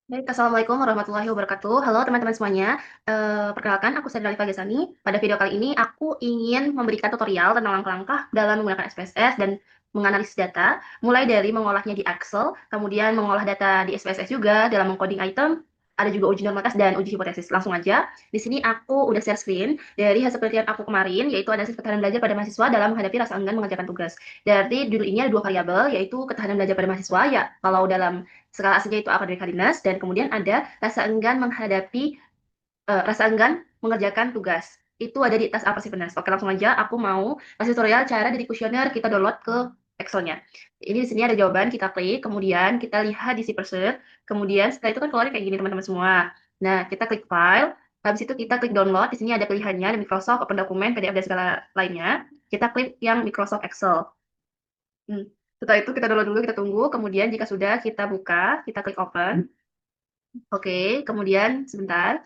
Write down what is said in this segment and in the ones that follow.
Baik, Assalamualaikum warahmatullahi wabarakatuh. Halo teman-teman semuanya. Perkenalkan, aku Sandra Alifa Gesani. Pada video kali ini, aku ingin memberikan tutorial tentang langkah-langkah dalam menggunakan SPSS dan menganalisis data, mulai dari mengolahnya di Excel, kemudian mengolah data di SPSS juga dalam mengcoding item, ada juga uji normalitas dan uji hipotesis. Langsung aja, di sini aku udah share screen dari hasil penelitian aku kemarin, yaitu analisis ketahanan belajar pada mahasiswa dalam menghadapi rasa enggan mengerjakan tugas. Dari judul ini ada dua variabel, yaitu ketahanan belajar pada mahasiswa, ya kalau dalam skala aslinya itu academic readiness, dan kemudian ada rasa enggan rasa enggan mengerjakan tugas. Itu ada di task appreciativeness. Oke, langsung aja aku mau kasih tutorial cara dari kuesioner kita download ke Excel-nya. Ini di sini ada jawaban, kita klik, kemudian kita lihat di si person, kemudian setelah itu kan keluarnya kayak gini teman-teman semua. Nah, kita klik file, habis itu kita klik download, di sini ada pilihannya, ada Microsoft, Open Document, PDF, dan segala lainnya. Kita klik yang Microsoft Excel. Setelah itu kita download dulu, kita tunggu, kemudian jika sudah kita buka, kita klik open. Oke, kemudian sebentar.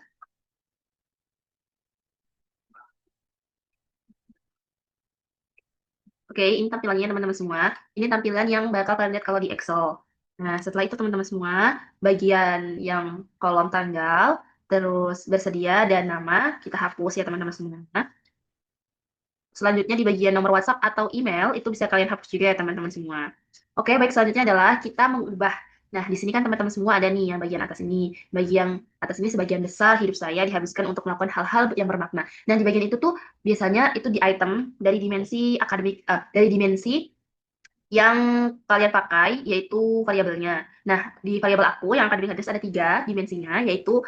Oke, ini tampilannya teman-teman semua. Ini tampilan yang bakal kalian lihat kalau di Excel. Nah, setelah itu teman-teman semua, bagian yang kolom tanggal, terus bersedia dan nama, kita hapus ya teman-teman semua. Selanjutnya di bagian nomor WhatsApp atau email, itu bisa kalian hapus juga ya teman-teman semua. Oke, baik, selanjutnya adalah kita mengubah. Nah, di sini kan teman-teman semua ada nih yang bagian atas ini. Bagian atas ini sebagian besar hidup saya dihabiskan untuk melakukan hal-hal yang bermakna. Dan di bagian itu tuh biasanya itu di item dari dimensi akademik, dari dimensi yang kalian pakai, yaitu variabelnya. Nah, di variabel aku yang akan dilihat ada tiga dimensinya, yaitu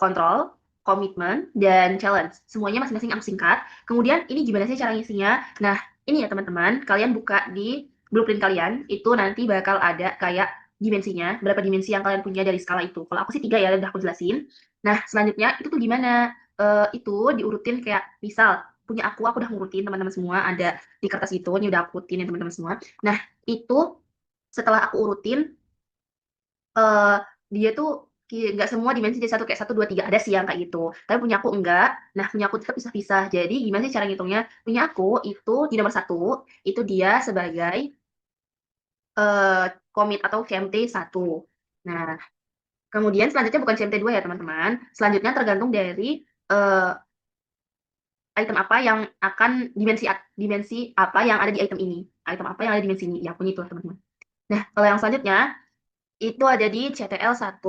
kontrol, komitmen, dan challenge. Semuanya masing-masing aku singkat. Kemudian ini gimana sih cara ngisinya? Nah, ini ya teman-teman, kalian buka di blueprint kalian, itu nanti bakal ada kayak dimensinya, berapa dimensi yang kalian punya dari skala itu. Kalau aku sih tiga ya, udah aku jelasin. Nah, selanjutnya itu tuh gimana? Itu diurutin kayak misal punya aku udah ngurutin teman-teman semua, ada di kertas itu, ini udah aku urutin ya teman-teman semua. Nah, itu setelah aku urutin, eh dia tuh nggak semua dimensi jadi satu kayak satu dua tiga, ada sih yang kayak gitu, tapi punya aku enggak. Nah, punya aku tetap pisah-pisah. Jadi gimana sih cara ngitungnya? Punya aku itu di nomor satu itu dia sebagai komit atau CMT satu. Nah, kemudian selanjutnya bukan CMT 2 ya teman-teman, selanjutnya tergantung dari eh, item apa yang akan dimensi apa yang ada di item ini, item apa yang ada di dimensi ini, ya punya itu teman-teman. Nah, kalau yang selanjutnya itu ada di CTL 1.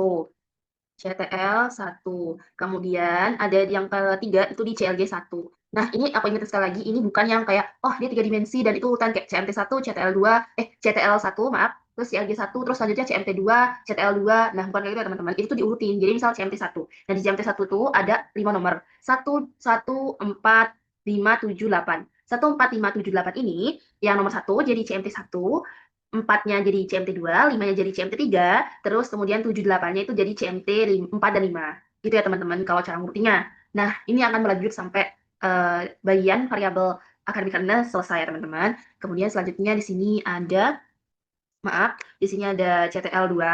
CTL 1. Kemudian ada yang ketiga itu di CLG 1. Nah, ini aku ingat sekali lagi, ini bukan yang kayak, oh dia tiga dimensi dan itu urutan kayak CMT 1, CTL 2, CTL 1, maaf, terus CLG 1, terus selanjutnya CMT 2, CTL 2. Nah, bukan kayak gitu ya teman-teman. Itu tuh diurutin. Jadi misal CMT 1. Nah, di CMT 1 tuh ada 5 nomor. 1, 1, 4, 5, 7, 8. 1, 4, 5, 7, 8 ini, yang nomor 1 jadi CMT 1, 4-nya jadi CMT 2, 5-nya jadi CMT 3, terus kemudian 7 8-nya itu jadi CMT 4 dan 5. Gitu ya teman-teman kalau cara ngurutinya. Nah, ini akan berlanjut sampai bagian variabel akademik Anda selesai ya teman-teman. Kemudian selanjutnya di sini ada, maaf, di sini ada CTL 2,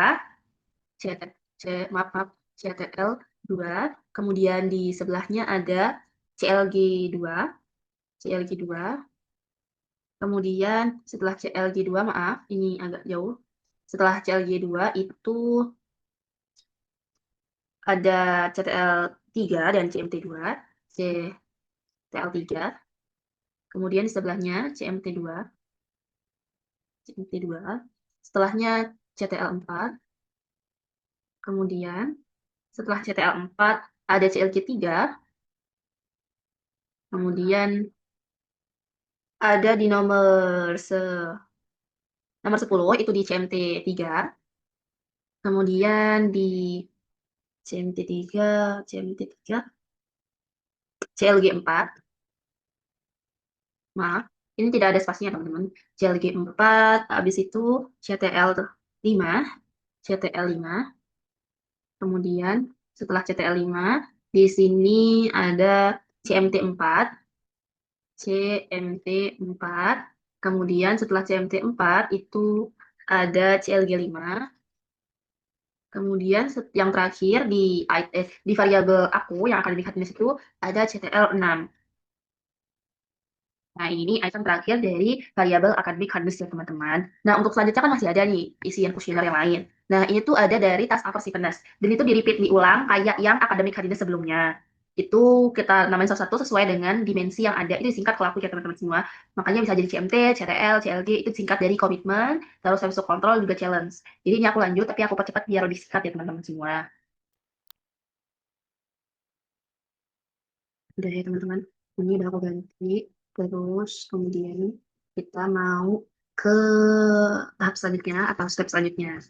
CT, maaf, CTL 2, kemudian di sebelahnya ada CLG 2, CLG 2, kemudian setelah CLG 2, maaf, ini agak jauh. Setelah CLG 2 itu ada CTL 3 dan CMT 2, CTL 3, kemudian di sebelahnya CMT 2, CMT 2, setelahnya CTL 4, kemudian setelah CTL 4 ada CLG 3, kemudian ada di nomor 10 itu di CMT 3, kemudian di CMT 3, CMT 3, CLG 4, maaf, ini tidak ada spasinya teman-teman. CLG 4, habis itu CTL 5, CTL 5, kemudian setelah CTL 5, di sini ada CMT 4, CMT 4, kemudian setelah CMT 4 itu ada CLG 5, kemudian yang terakhir di variabel aku yang akan dilihat di situ ada CTL 6. Nah, ini item terakhir dari variabel academic hardness ya teman-teman. Nah, untuk selanjutnya kan masih ada nih isian kuesioner yang lain. Nah, ini tuh ada dari task aversiveness. Dan itu di-repeat diulang kayak yang academic hardness sebelumnya. Itu kita namain satu-satu sesuai dengan dimensi yang ada. Itu disingkat kalau aku ya teman-teman semua. Makanya bisa jadi CMT, CTL, CLG, itu disingkat dari komitmen, terus habis itu kontrol juga challenge. Jadi ini aku lanjut, tapi aku percepat biar lebih singkat ya teman-teman semua. Udah ya teman-teman, ini udah aku ganti. Terus kemudian kita mau ke tahap selanjutnya atau step selanjutnya.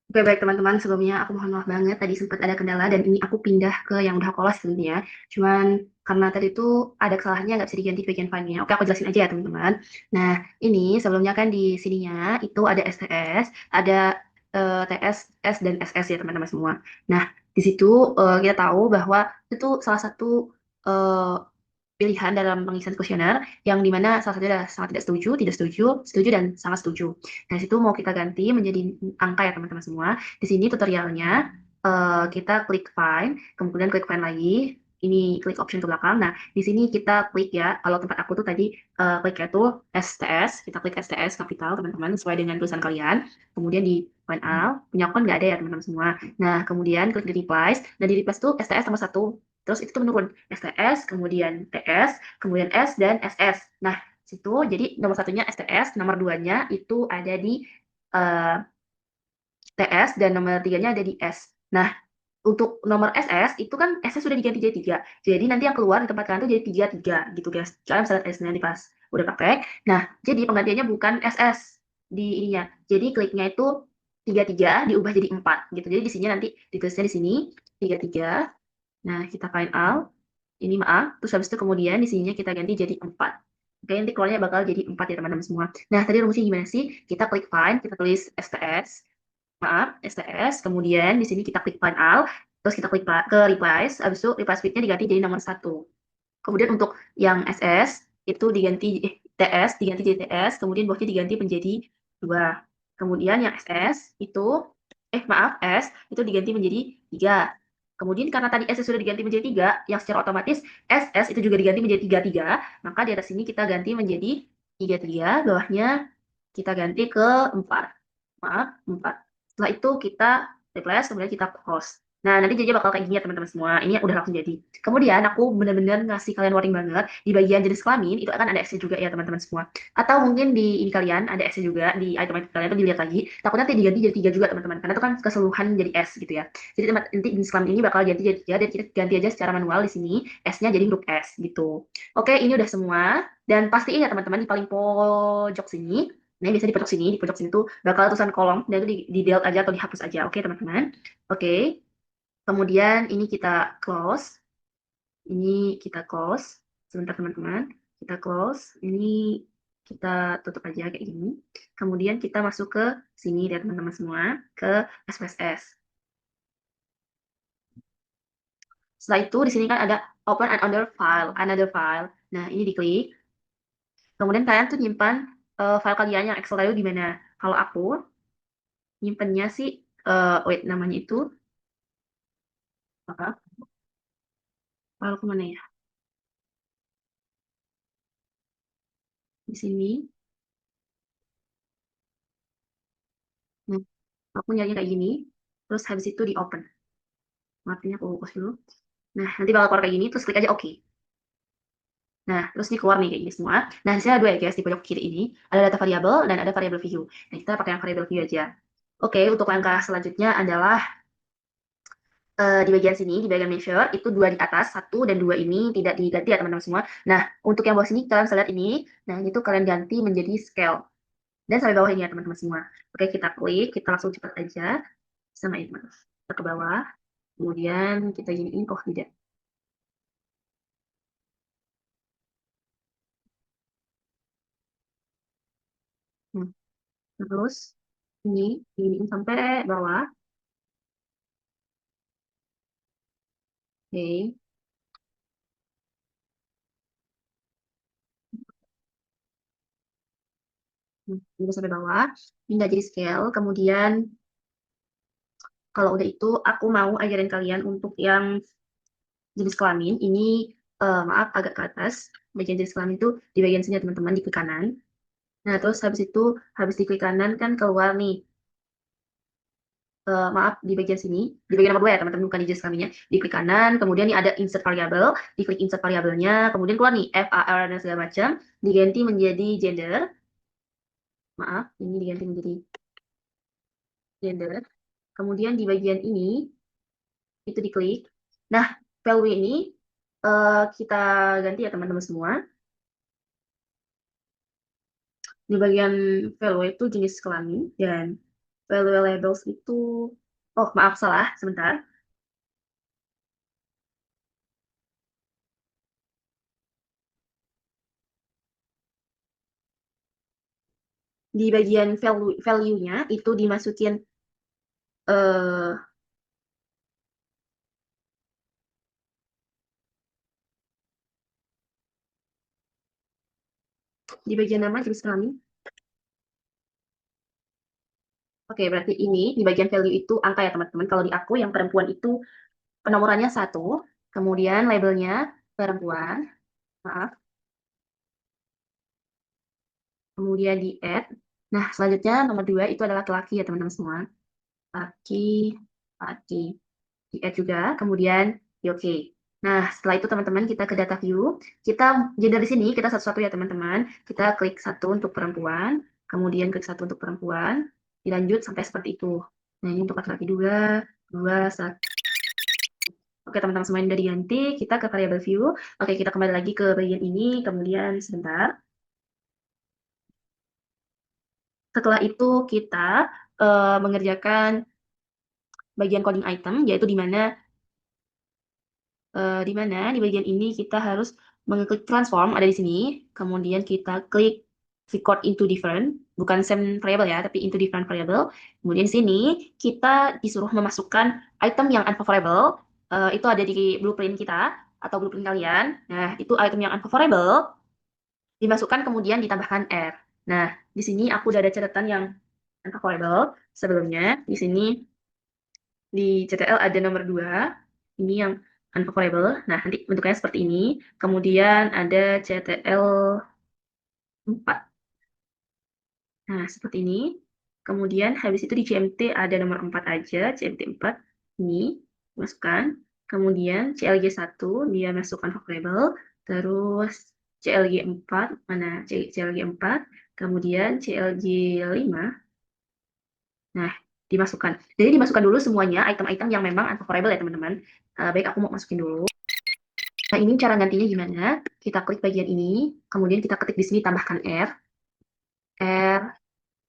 Oke, baik teman-teman, sebelumnya aku mohon maaf banget tadi sempat ada kendala dan ini aku pindah ke yang udah aku lolos sebenarnya. Cuman karena tadi itu ada kesalahannya nggak bisa diganti di bagian file-nya. Oke, aku jelasin aja ya teman-teman. Nah, ini sebelumnya kan di sininya itu ada STS, ada TS, S, dan SS ya teman-teman semua. Nah, di situ kita tahu bahwa itu salah satu eh, pilihan dalam pengisian kuesioner yang dimana salah satunya adalah sangat tidak setuju, tidak setuju, setuju, dan sangat setuju. Nah, situ mau kita ganti menjadi angka ya teman-teman semua. Di sini tutorialnya kita klik find, kemudian klik find lagi. Ini klik option ke belakang. Nah, di sini kita klik ya. Kalau tempat aku tuh tadi kliknya tuh STS, kita klik STS kapital teman-teman sesuai dengan tulisan kalian. Kemudian di find all, punya aku kan nggak ada ya teman-teman semua. Nah, kemudian klik di replies. Nah, di replies tuh STS nomor satu. Terus itu tuh menurun. STS, kemudian TS, kemudian S, dan SS. Nah, situ jadi nomor satunya STS, nomor duanya itu ada di eh, TS, dan nomor tiganya ada di S. Nah, untuk nomor SS itu kan SS sudah diganti jadi 3. Jadi nanti yang keluar di tempat kalian tuh jadi 33 gitu guys. Kalian bisa lihat S-nya nanti pas udah praktek. Nah, jadi penggantiannya bukan SS di ininya. Jadi kliknya itu 33 diubah jadi 4 gitu. Jadi di sini nanti ditulisnya di sini 33. Nah, kita find out. Ini maaf, terus habis itu kemudian di sininya kita ganti jadi 4. Oke, nanti keluarnya bakal jadi 4 ya teman-teman semua. Nah, tadi rumusnya gimana sih? Kita klik find, kita tulis STS, maaf, STS, kemudian di sini kita klik find all, terus kita klik ke replace, habis itu replace with-nya diganti jadi nomor 1. Kemudian untuk yang SS, itu diganti, TS, diganti jadi TS, kemudian bawahnya diganti menjadi 2. Kemudian yang SS itu, maaf, S, itu diganti menjadi 3. Kemudian karena tadi S sudah diganti menjadi 3, yang secara otomatis SS itu juga diganti menjadi 33, maka di atas sini kita ganti menjadi 33, bawahnya kita ganti ke 4. Maaf, 4. Setelah itu kita replace, kemudian kita close. Nah, nanti jadinya bakal kayak gini ya teman-teman semua. Ini udah langsung jadi. Kemudian aku benar-benar ngasih kalian warning banget, di bagian jenis kelamin itu akan ada X juga ya teman-teman semua. Atau mungkin di ini kalian ada X juga di item-item kalian tuh dilihat lagi. Takutnya nanti diganti jadi 3 juga teman-teman. Karena itu kan keseluruhan jadi S gitu ya. Jadi nanti jenis kelamin ini bakal ganti jadi 3 dan kita ganti aja secara manual di sini S-nya jadi huruf S gitu. Oke, ini udah semua. Dan pastiin ya teman-teman di paling pojok sini. Nah, biasanya di pojok sini tuh bakal tulisan kolom dan itu di delete aja atau dihapus aja. Oke, teman-teman. Oke. Kemudian ini kita close. Ini kita close. Sebentar teman-teman. Kita close. Ini kita tutup aja kayak gini. Kemudian kita masuk ke sini ya teman-teman semua. Ke SPSS. Setelah itu di sini kan ada open another file. Another file. Nah, ini diklik. Kemudian kalian tuh nyimpan file kalian yang Excel tadi di mana. Kalau aku nyimpennya sih, wait, namanya itu apa? File kemana ya? Di sini. Nah, aku nyarinya kayak gini. Terus habis itu di open. Maafin aku fokus dulu. Nah, nanti bakal keluar kayak gini. Terus klik aja OK. Nah, terus ini keluar nih kayak gini semua. Nah, di sini ada dua ya guys. Di pojok kiri ini. Ada data variabel dan ada variabel view. Nah, kita pakai yang variabel view aja. Oke, untuk langkah selanjutnya adalah di bagian sini, di bagian measure, itu 2 di atas, 1 dan 2 ini tidak diganti ya teman-teman semua. Nah, untuk yang bawah sini kalian bisa lihat ini. Nah, itu kalian ganti menjadi scale. Dan sampai bawah ini ya teman-teman semua. Oke, kita klik, kita langsung cepat aja. Sama ini, kita ke bawah. Kemudian kita giniin, oh tidak. Nah, terus ini giniin sampai bawah. Oke, ini sampai bawah. Ini nggak jadi scale. Kemudian kalau udah itu, aku mau ajarin kalian untuk yang jenis kelamin. Ini maaf, agak ke atas, bagian jenis kelamin itu di bagian sini ya teman-teman, di klik kanan. Nah, terus habis itu, habis di klik kanan kan keluar nih, maaf, di bagian sini, di bagian nomor 2 ya teman-teman, bukan di jenis kelaminnya. Di klik kanan, kemudian nih ada insert variable, diklik insert variabelnya, kemudian keluar nih FAR dan segala macam, diganti menjadi gender. Maaf, ini diganti menjadi gender. Kemudian di bagian ini, itu diklik. Nah, value ini kita ganti ya teman-teman semua. Di bagian value itu jenis kelamin dan value labels itu, oh maaf salah, sebentar. Di bagian value-nya itu dimasukin eh di bagian nama jenis kelamin. Oke, berarti ini di bagian value itu angka ya teman-teman. Kalau di aku yang perempuan itu penomorannya 1, kemudian labelnya perempuan, maaf, kemudian di add. Nah, selanjutnya nomor 2 itu adalah laki-laki ya teman-teman semua. Laki, laki. Di add juga, kemudian di oke. Nah, setelah itu teman-teman kita ke data view. Kita jadi dari sini kita satu-satu ya teman-teman. Kita klik satu untuk perempuan, kemudian klik satu untuk perempuan, dilanjut sampai seperti itu. Nah, ini untuk laki-laki dua, dua, satu. Oke, teman-teman semua ini udah diganti. Kita ke variable view. Oke, kita kembali lagi ke bagian ini. Kemudian sebentar. Setelah itu kita mengerjakan bagian coding item, yaitu di bagian ini kita harus mengklik transform, ada di sini. Kemudian kita klik record into different, bukan same variable ya, tapi into different variable. Kemudian di sini kita disuruh memasukkan item yang unfavorable, itu ada di blueprint kita atau blueprint kalian. Nah, itu item yang unfavorable dimasukkan kemudian ditambahkan R. Nah, di sini aku udah ada catatan yang unfavorable sebelumnya. Di sini di CTL ada nomor 2, ini yang unfavorable. Nah, nanti bentuknya seperti ini. Kemudian ada CTL 4. Nah, seperti ini. Kemudian habis itu di CMT ada nomor 4 aja, CMT 4. Ini masukkan. Kemudian CLG 1 dia masukkan unfavorable. Terus CLG 4, mana CLG 4. Kemudian CLG 5. Nah, dimasukkan. Jadi dimasukkan dulu semuanya item-item yang memang unfavorable ya teman-teman. Baik, aku mau masukin dulu. Nah, ini cara gantinya gimana? Kita klik bagian ini, kemudian kita ketik di sini tambahkan R, R,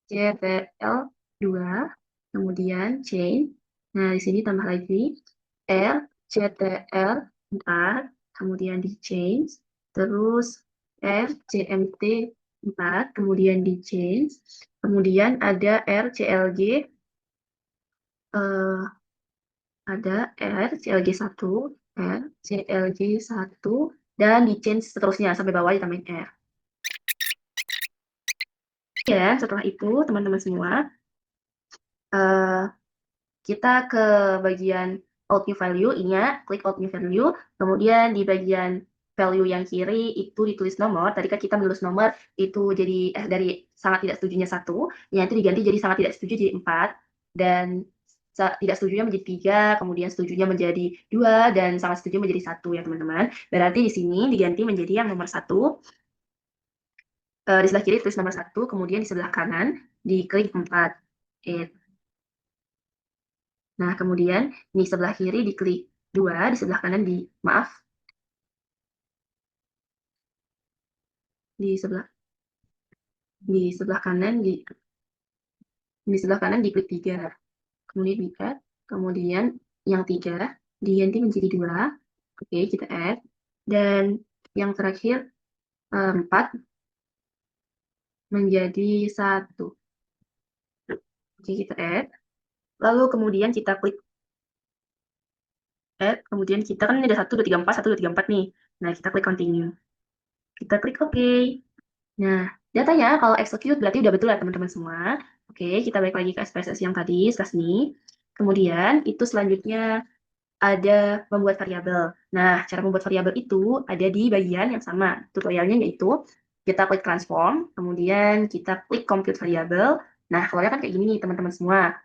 CTL 2, kemudian change. Nah, di sini tambah lagi R, CTL 4, kemudian di change, terus R, CMT 4, kemudian di change, kemudian ada R, CLG, eh, ada R, CLG 1, R, CLG 1, dan di change seterusnya sampai bawah ditambahin R. Ya, setelah itu teman-teman semua, eh, kita ke bagian out new value, ini ya, klik out new value, kemudian di bagian value yang kiri itu ditulis nomor, tadi kan kita menulis nomor itu jadi dari sangat tidak setujunya 1, yang itu diganti jadi sangat tidak setuju jadi 4, dan tidak setujunya menjadi 3, kemudian setujunya menjadi 2, dan sangat setuju menjadi 1 ya teman-teman. Berarti di sini diganti menjadi yang nomor 1, di sebelah kiri tulis nomor 1, kemudian di sebelah kanan diklik 4. Nah, kemudian di sebelah kiri diklik 2, di sebelah kanan maaf, di sebelah di sebelah kanan di sebelah kanan diklik 3. Kemudian di add, kemudian yang 3 diganti menjadi 2. Oke, kita add. Dan yang terakhir 4 menjadi 1. Oke, kita add. Lalu kemudian kita klik add, kemudian kita kan ini ada 1, 2, 3, 4, 1, 2, 3, 4 nih. Nah, kita klik continue. Kita klik OK. Nah, datanya kalau execute berarti udah betul ya teman-teman semua. Oke, kita balik lagi ke SPSS yang tadi, sebelah sini. Kemudian itu selanjutnya ada membuat variabel. Nah, cara membuat variabel itu ada di bagian yang sama tutorialnya, yaitu kita klik transform, kemudian kita klik compute variable. Nah, keluarnya kan kayak gini nih teman-teman semua.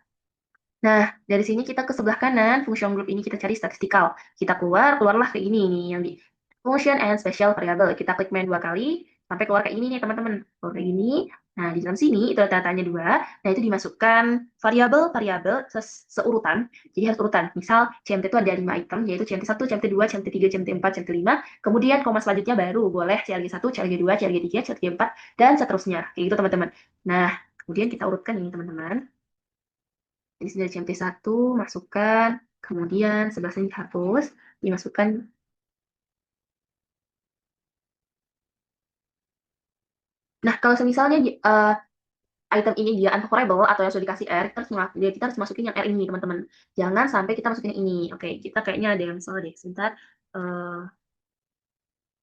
Nah, dari sini kita ke sebelah kanan, function group ini kita cari statistical. Kita keluarlah kayak gini nih, yang di function and special variable. Kita klik main 2 kali, sampai keluar kayak gini nih teman-teman. Keluar kayak gini. Nah, di dalam sini itu ada tanya 2. Nah, itu dimasukkan variabel-variabel seurutan. Jadi harus urutan. Misal, CMT itu ada 5 item, yaitu CMT1, CMT2, CMT3, CMT4, CMT5. Kemudian koma selanjutnya baru boleh CLG1, CLG2, CLG3, CLG4, dan seterusnya. Kayak gitu teman-teman. Nah, kemudian kita urutkan ini teman-teman. Jadi dari CMT1 masukkan, kemudian sebelah sini dihapus, dimasukkan. Nah, kalau misalnya item ini dia unfavorable atau yang sudah dikasih R, kita harus masukin yang R ini, teman-teman. Jangan sampai kita masukin yang ini. Oke, kita kayaknya ada yang salah deh. Sebentar.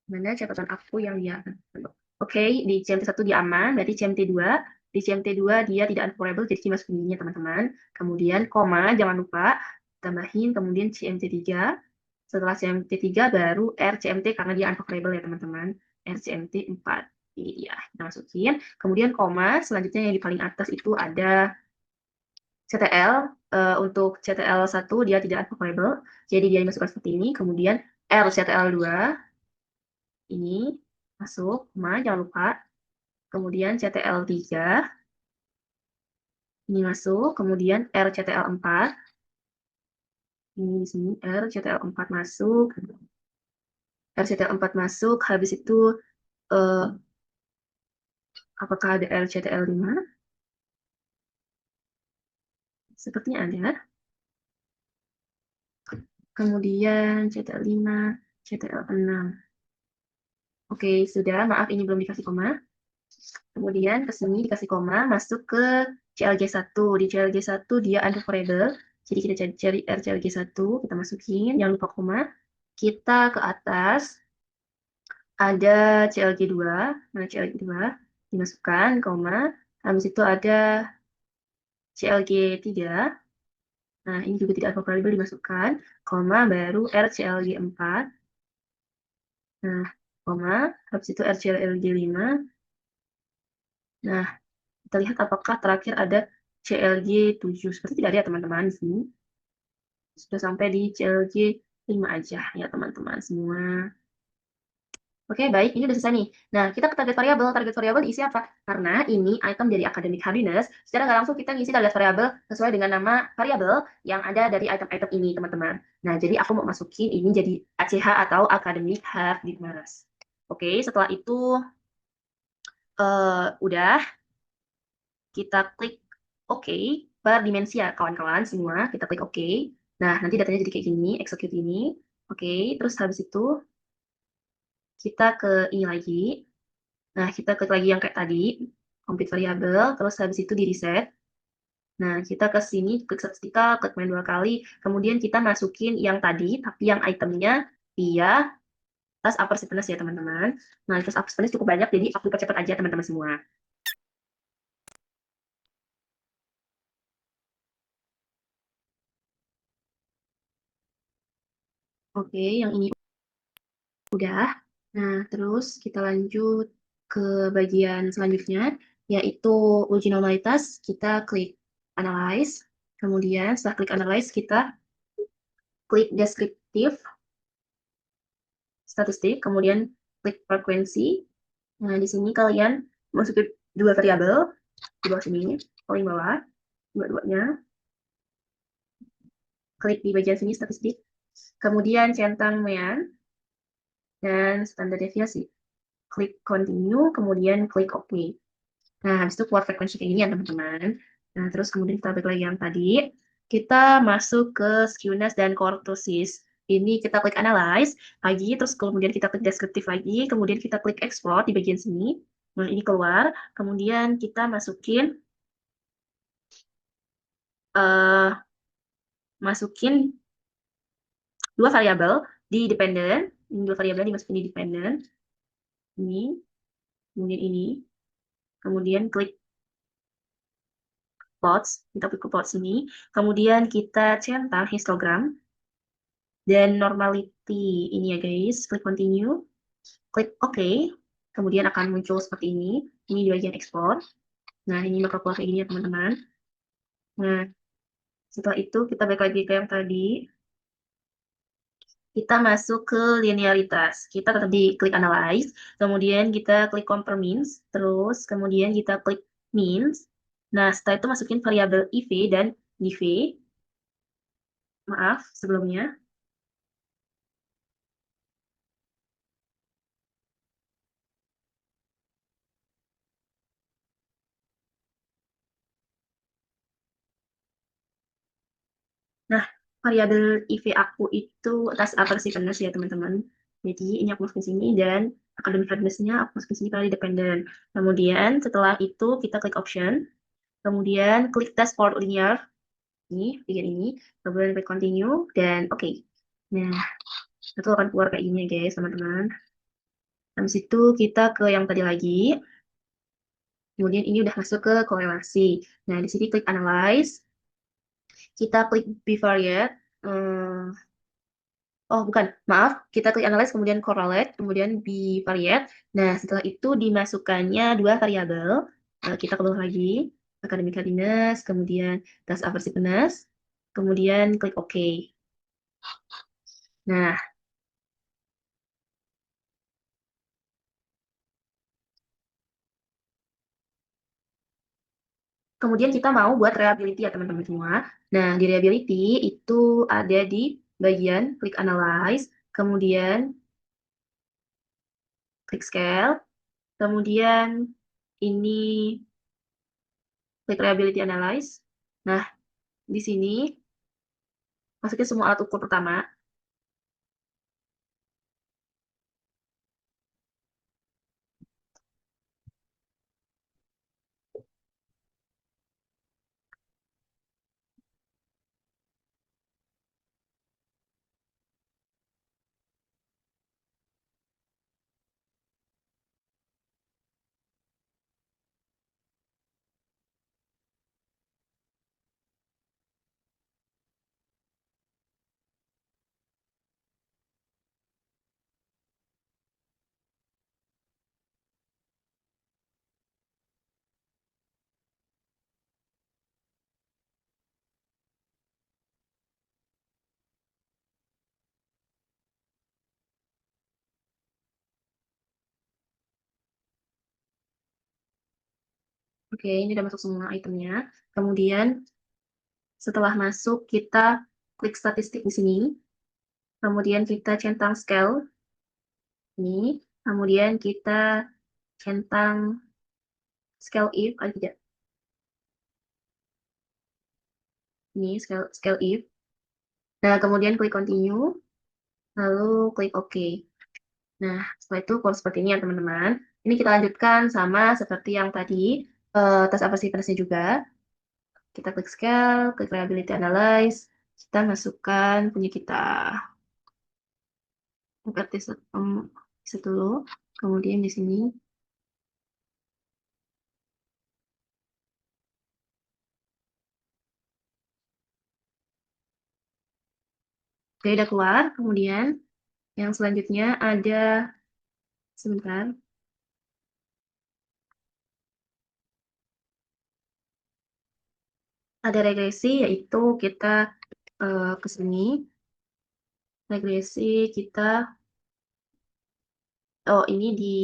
Mana catatan aku yang dia. Oke, di CMT1 dia aman, berarti CMT2. Di CMT2 dia tidak unfavorable, jadi dimasukin ini ya, teman-teman. Kemudian, koma, jangan lupa tambahin, kemudian CMT3. Setelah CMT3 baru RCMT karena dia unfavorable ya teman-teman. RCMT 4. Ini dia. Kita masukin. Kemudian koma, selanjutnya yang di paling atas itu ada CTL. Untuk CTL1 dia tidak unfavorable. Jadi dia dimasukkan seperti ini. Kemudian RCTL2 ini masuk, koma, jangan lupa. Kemudian CTL3 ini masuk. Kemudian RCTL4. Ini di sini RCTL4 masuk. RCTL4 masuk. Habis itu apakah ada RCTL5? Sepertinya ada. Kemudian CTL5, CTL6. Oke, sudah. Maaf, ini belum dikasih koma. Kemudian ke sini dikasih koma, masuk ke CLG1. Di CLG1 dia unfavorable. Jadi kita cari RCLG1, kita masukin, jangan lupa koma. Kita ke atas, ada CLG2. Mana CLG2? Dimasukkan, koma. Habis itu ada CLG3. Nah, ini juga tidak unfavorable, dimasukkan, koma, baru RCLG4. Nah, koma, habis itu RCLG5. Nah, kita lihat apakah terakhir ada CLG7. Seperti tidak ada ya teman-teman di sini. Sudah sampai di CLG5 aja ya teman-teman semua. Oke, baik. Ini udah selesai nih. Nah, kita ke target variabel. Target variabel diisi apa? Karena ini item dari academic hardiness, secara nggak langsung kita ngisi target variabel sesuai dengan nama variabel yang ada dari item-item ini, teman-teman. Nah, jadi aku mau masukin ini jadi ACH atau academic hardiness. Oke, setelah itu udah, kita klik OK per dimensi ya, kawan-kawan semua. Kita klik OK. Nah, nanti datanya jadi kayak gini, execute ini. Oke, terus habis itu kita ke ini lagi. Nah, kita klik lagi yang kayak tadi, compute variable, terus habis itu di reset. Nah, kita ke sini, klik statistika, klik main 2 kali, kemudian kita masukin yang tadi, tapi yang itemnya dia tas upper stiffness ya, teman-teman. Nah, tas upper stiffness cukup banyak, jadi aku percepat aja, teman-teman semua. Oke, yang ini udah. Nah, terus kita lanjut ke bagian selanjutnya, yaitu uji normalitas. Kita klik analyze. Kemudian setelah klik analyze, kita klik deskriptif statistik, kemudian klik frekuensi. Nah, di sini kalian masukin 2 variabel di bawah sini, paling bawah, dua-duanya. Klik di bagian sini statistik, kemudian centang mean dan standar deviasi. Klik continue, kemudian klik OK. Nah, habis itu keluar frekuensi kayak gini ya, teman-teman. Nah, terus kemudian kita balik lagi yang tadi. Kita masuk ke skewness dan kurtosis. Ini kita klik analyze lagi, terus kemudian kita klik deskriptif lagi, kemudian kita klik export di bagian sini. Nah, ini keluar. Kemudian kita masukin 2 variabel di dependent. Ini 2 variabel dimasukin di dependent. Ini, kemudian ini. Kemudian klik plots, kita klik ke plots ini. Kemudian kita centang histogram. dan normality ini ya guys. Klik continue, klik OK. Kemudian akan muncul seperti ini. Ini di bagian ekspor. Nah, ini bakal keluar kayak gini ya teman-teman. Nah, setelah itu kita balik lagi ke yang tadi. Kita masuk ke linearitas. Kita tetap di klik analyze, kemudian kita klik compare means, terus kemudian kita klik means. Nah, setelah itu masukin variabel IV dan DV. Maaf sebelumnya. Nah, variabel IV aku itu atas aversiveness ya teman-teman. Jadi ini aku masukin sini dan academic hardness-nya aku masukin sini karena dependent. Kemudian setelah itu kita klik option, kemudian klik test for linear ini, bagian ini, kemudian klik continue dan oke. Nah, itu akan keluar kayak gini ya guys teman-teman. Habis itu kita ke yang tadi lagi. Kemudian ini udah masuk ke korelasi. Nah, di sini klik analyze, kita klik bivariate. Oh, bukan, maaf. Kita klik analyze, kemudian correlate, kemudian bivariate. Nah, setelah itu dimasukkannya dua variabel. Kita keluar lagi, academic readiness, kemudian task aversiveness, kemudian klik OK. Nah, kemudian kita mau buat reliability ya teman-teman semua. Nah, di reliability itu ada di bagian klik analyze, kemudian klik scale, kemudian ini klik reliability analyze. Nah, di sini masukin semua alat ukur pertama. Oke, ini udah masuk semua itemnya. Kemudian setelah masuk kita klik statistik di sini. Kemudian kita centang scale ini. Kemudian kita centang scale if ada tidak? Ini scale if. Nah, kemudian klik continue, lalu klik OK. Nah, setelah itu kalau seperti ini ya teman-teman. Ini kita lanjutkan sama seperti yang tadi, tes aversiveness-nya juga. Kita klik scale, klik reliability analyze, kita masukkan punya kita. Berarti dulu, kemudian di sini. Oke, udah keluar. Kemudian yang selanjutnya ada, sebentar, ada regresi, yaitu kita ke sini. Regresi kita, oh ini di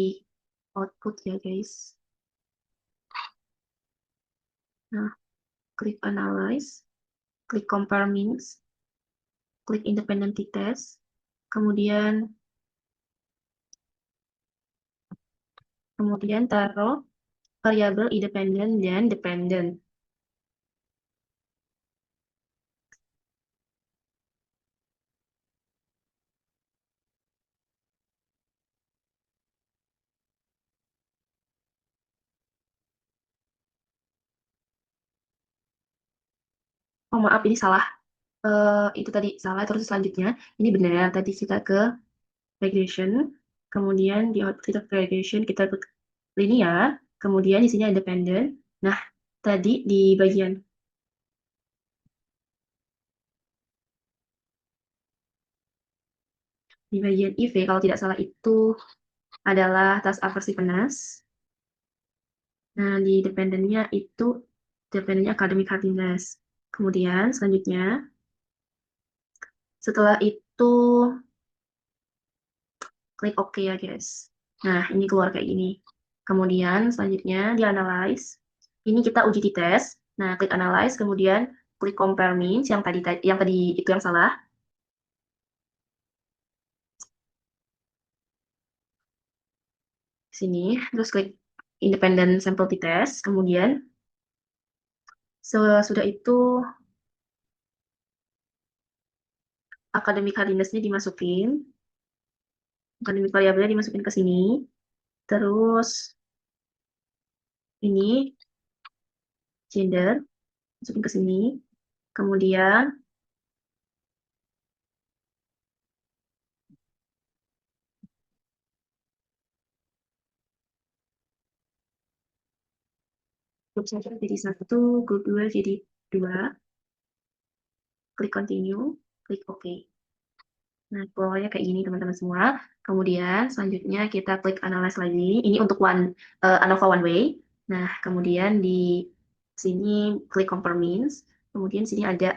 output ya guys. Nah, klik analyze, klik compare means, klik independent test, kemudian taruh variabel independent dan dependent. Oh maaf, ini salah. Itu tadi salah, terus selanjutnya ini benar. Tadi kita ke regression, kemudian di output of regression kita ke linear, kemudian di sini ada dependent. Nah, tadi di bagian Di bagian IV, kalau tidak salah itu adalah tas aversi penas. Nah, di dependennya itu dependennya academic happiness. Kemudian selanjutnya, setelah itu klik OK ya guys. Nah, ini keluar kayak gini. Kemudian selanjutnya di analyze. Ini kita uji di tes. Nah, klik analyze, kemudian klik compare means yang tadi itu yang salah. Sini, terus klik independent sample t-test, kemudian sesudah itu academic hardiness-nya dimasukin, academic variabelnya dimasukin ke sini, terus ini gender masukin ke sini, kemudian grup 1 jadi 1, grup 2 jadi 2, klik continue, klik OK. Nah, polanya kayak gini teman-teman semua. Kemudian selanjutnya kita klik analyze lagi. Ini untuk ANOVA one way. Nah, kemudian di sini klik compare means. Kemudian sini ada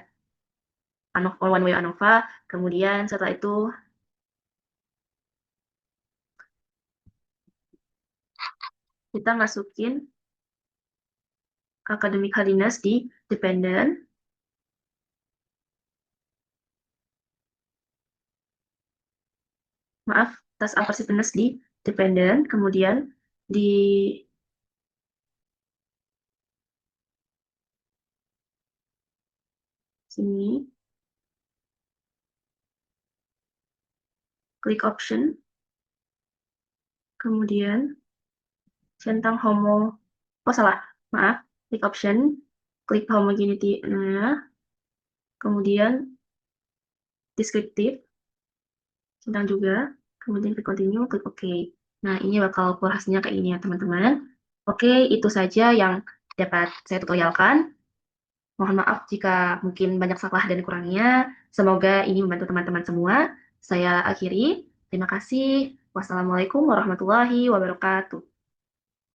ANOVA one way ANOVA. Kemudian setelah itu kita masukin academic hardiness di dependent. Maaf, tas aversiveness di dependent. Kemudian di sini klik option. Kemudian centang homo. Oh salah, maaf. Klik option, klik homogeneity. Nah, kemudian deskriptif, centang juga. Kemudian klik continue, klik OK. Nah, ini bakal keluar hasilnya kayak ini ya teman-teman. Oke, itu saja yang dapat saya tutorialkan. Mohon maaf jika mungkin banyak salah dan kurangnya. Semoga ini membantu teman-teman semua. Saya akhiri. Terima kasih. Wassalamualaikum warahmatullahi wabarakatuh.